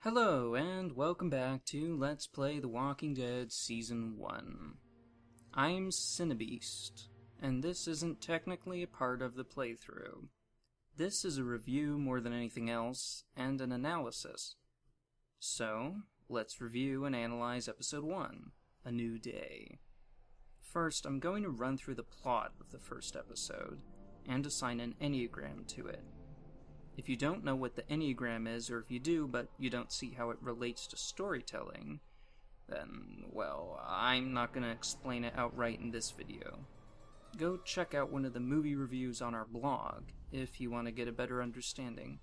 Hello, and welcome back to Let's Play The Walking Dead Season 1. I'm Cinebeast, and this isn't technically a part of the playthrough. This is a review more than anything else, and an analysis. So, let's review and analyze Episode 1, A New Day. First, I'm going to run through the plot of the first episode, and assign an Enneagram to it. If you don't know what the Enneagram is, or if you do, but you don't see how it relates to storytelling, then, well, I'm not going to explain it outright in this video. Go check out one of the movie reviews on our blog, if you want to get a better understanding.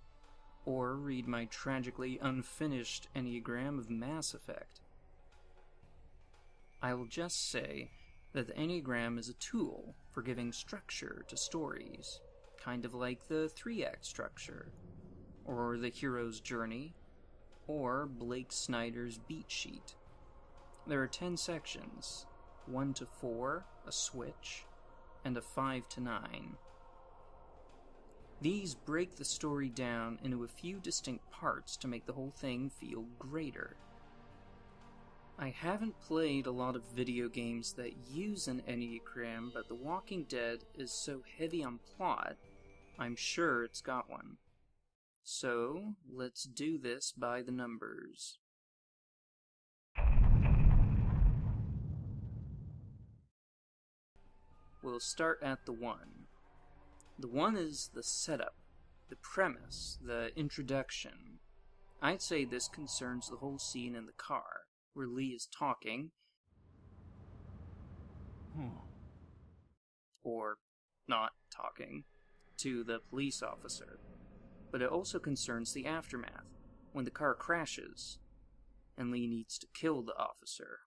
Or read my tragically unfinished Enneagram of Mass Effect. I'll just say that the Enneagram is a tool for giving structure to stories. Kind of like the 3-act structure, or the hero's journey, or Blake Snyder's beat sheet. There are 10 sections, 1 to 4, a switch, and a 5 to 9. These break the story down into a few distinct parts to make the whole thing feel greater. I haven't played a lot of video games that use an Enneagram, but The Walking Dead is so heavy on plot, I'm sure it's got one. So, let's do this by the numbers. We'll start at the 1. The 1 is the setup, the premise, the introduction. I'd say this concerns the whole scene in the car, where Lee is talking, or not talking, to the police officer. But it also concerns the aftermath, when the car crashes, and Lee needs to kill the officer.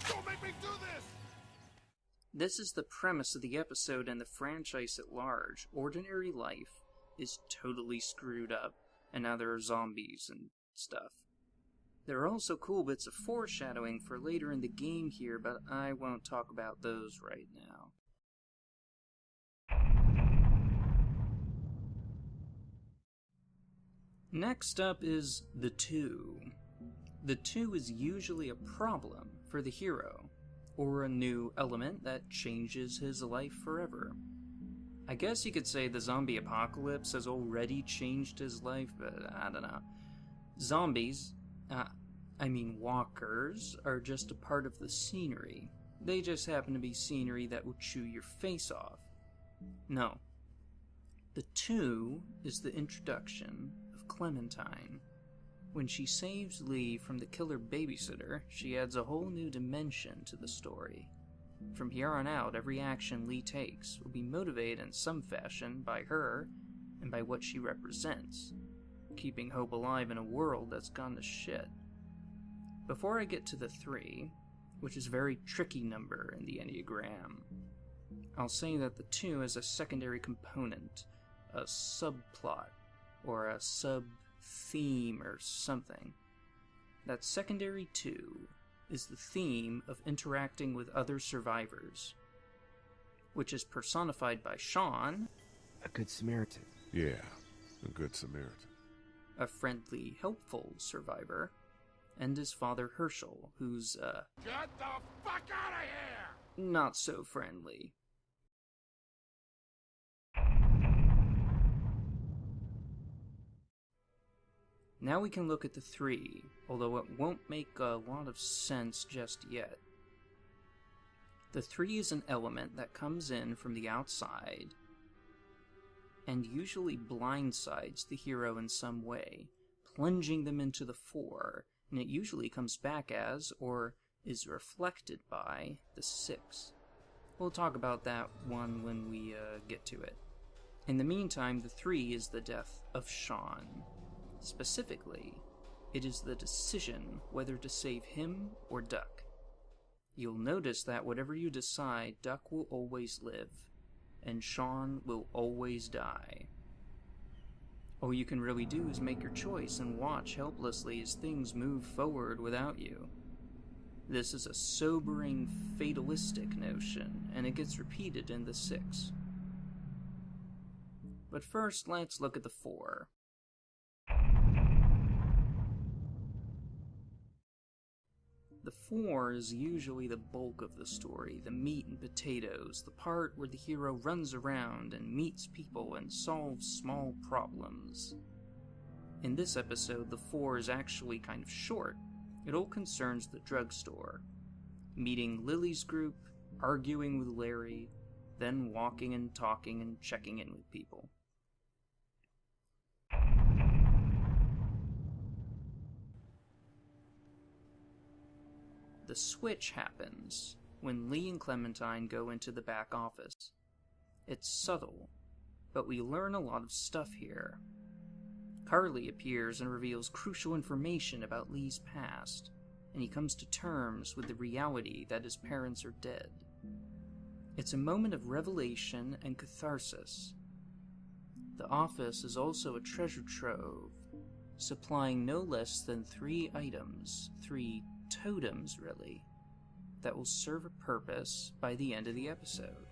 Don't make me do this! This is the premise of the episode and the franchise at large. Ordinary life is totally screwed up, and now there are zombies and stuff. There are also cool bits of foreshadowing for later in the game here, but I won't talk about those right now. Next up is the 2. The 2 is usually a problem for the hero, or a new element that changes his life forever. I guess you could say the zombie apocalypse has already changed his life, but I don't know. Zombies, walkers, are just a part of the scenery. They just happen to be scenery that will chew your face off. No. The 2 is the introduction of Clementine. When she saves Lee from the killer babysitter, she adds a whole new dimension to the story. From here on out, every action Lee takes will be motivated in some fashion by her and by what she represents, keeping hope alive in a world that's gone to shit. Before I get to the 3, which is a very tricky number in the Enneagram, I'll say that the 2 is a secondary component, a subplot, or a sub-theme or something. That secondary 2 is the theme of interacting with other survivors, which is personified by Sean, a good Samaritan. Yeah, a good Samaritan. a friendly, helpful survivor, and his father Herschel, who's, Get the fuck out of here! not so friendly. Now we can look at the 3, although it won't make a lot of sense just yet. The 3 is an element that comes in from the outside, and usually blindsides the hero in some way, plunging them into the 4, and it usually comes back as, or is reflected by, the 6. We'll talk about that one when we get to it. In the meantime, the 3 is the death of Sean. Specifically, it is the decision whether to save him or Duck. You'll notice that whatever you decide, Duck will always live, and Sean will always die. All you can really do is make your choice and watch helplessly as things move forward without you. This is a sobering, fatalistic notion, and it gets repeated in the 6. But first, let's look at the 4. TheFour is usually the bulk of the story, the meat and potatoes, the part where the hero runs around and meets people and solves small problems. In this episode, TheFour is actually kind of short. It all concerns the drugstore. Meeting Lily's group, arguing with Larry, then walking and talking and checking in with people. The switch happens when Lee and Clementine go into the back office. It's subtle, but we learn a lot of stuff here. Carly appears and reveals crucial information about Lee's past, and he comes to terms with the reality that his parents are dead. It's a moment of revelation and catharsis. The office is also a treasure trove, supplying no less than 3 items, 3 totems really, that will serve a purpose by the end of the episode.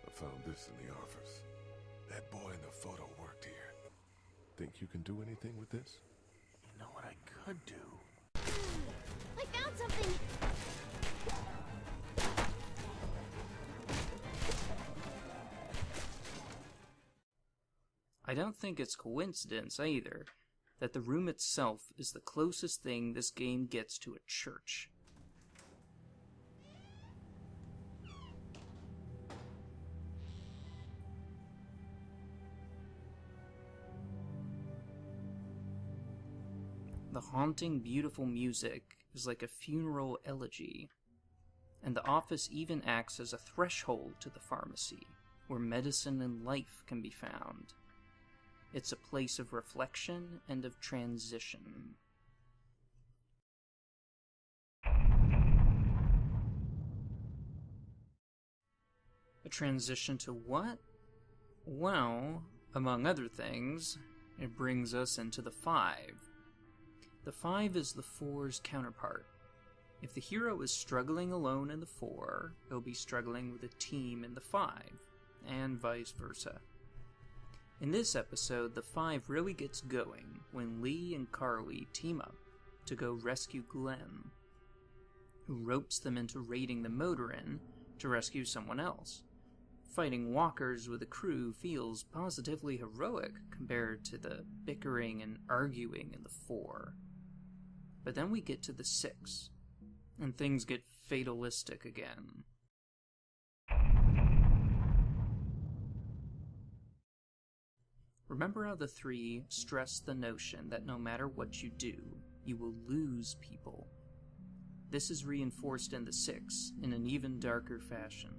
I found this in the office. That boy in the photo worked here. Think you can do anything with this? You know what I could do? I found something! I don't think it's coincidence either that the room itself is the closest thing this game gets to a church. The haunting, beautiful music is like a funeral elegy, and the office even acts as a threshold to the pharmacy, where medicine and life can be found. It's a place of reflection and of transition. A transition to what? Well, among other things, it brings us into TheFive. TheFive is TheFour's counterpart. If the hero is struggling alone in TheFour, he'll be struggling with a team in TheFive, and vice versa. In this episode, TheFive really gets going when Lee and Carly team up to go rescue Glenn, who ropes them into raiding the motor inn to rescue someone else. Fighting walkers with a crew feels positively heroic compared to the bickering and arguing in TheFour. But then we get to TheSix, and things get fatalistic again. Remember how TheThree stressed the notion that no matter what you do, you will lose people. This is reinforced in TheSix in an even darker fashion.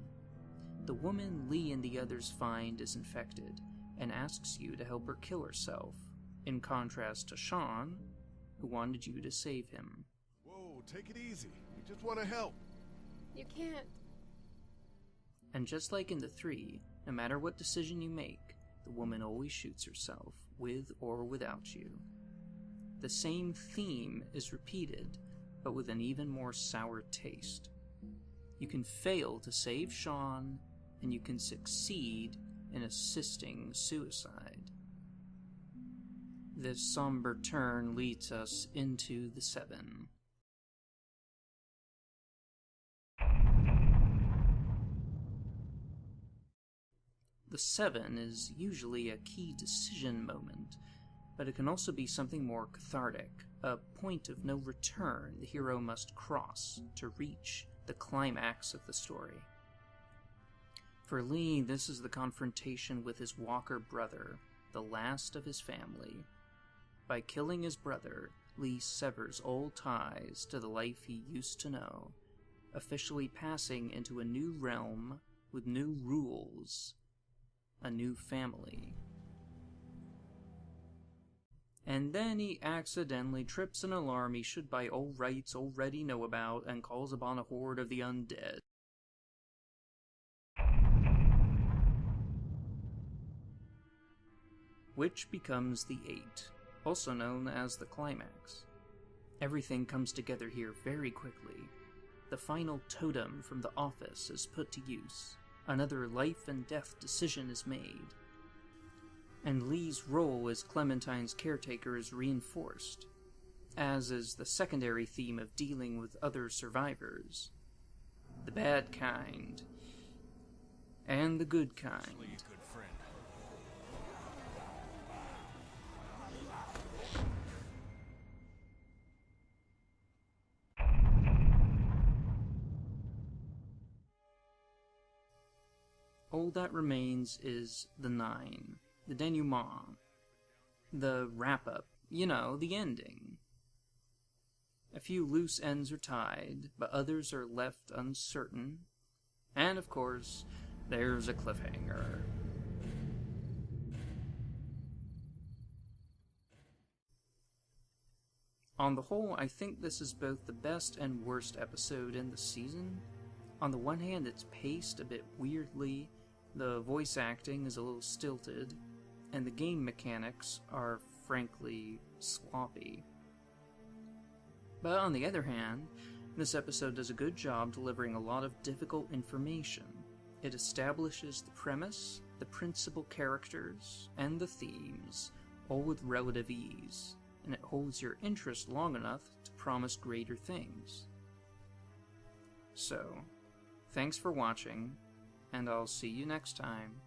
The woman Lee and the others find is infected, and asks you to help her kill herself, in contrast to Sean, who wanted you to save him. Whoa, take it easy. We just want to help. You can't. And just like in TheThree, no matter what decision you make, the woman always shoots herself, with or without you. The same theme is repeated, but with an even more sour taste. You can fail to save Sean, and you can succeed in assisting suicide. This somber turn leads us into TheSeven. TheSeven is usually a key decision moment, but it can also be something more cathartic, a point of no return the hero must cross to reach the climax of the story. For Lee, this is the confrontation with his Walker brother, the last of his family. By killing his brother, Lee severs all ties to the life he used to know, officially passing into a new realm with new rules, a new family. And then he accidentally trips an alarm he should by all rights already know about and calls upon a horde of the undead. Which becomes TheEight, also known as the climax. Everything comes together here very quickly. The final totem from the office is put to use. Another life and death decision is made. And Lee's role as Clementine's caretaker is reinforced. as is the secondary theme of dealing with other survivors. The bad kind. And the good kind. All that remains is the 9, the denouement, the wrap-up, you know, the ending. A few loose ends are tied, but others are left uncertain. And, of course, there's a cliffhanger. On the whole, I think this is both the best and worst episode in the season. On the one hand, it's paced a bit weirdly, the voice acting is a little stilted, and the game mechanics are, frankly, sloppy. But on the other hand, this episode does a good job delivering a lot of difficult information. It establishes the premise, the principal characters, and the themes, all with relative ease, and it holds your interest long enough to promise greater things. So, thanks for watching, and I'll see you next time.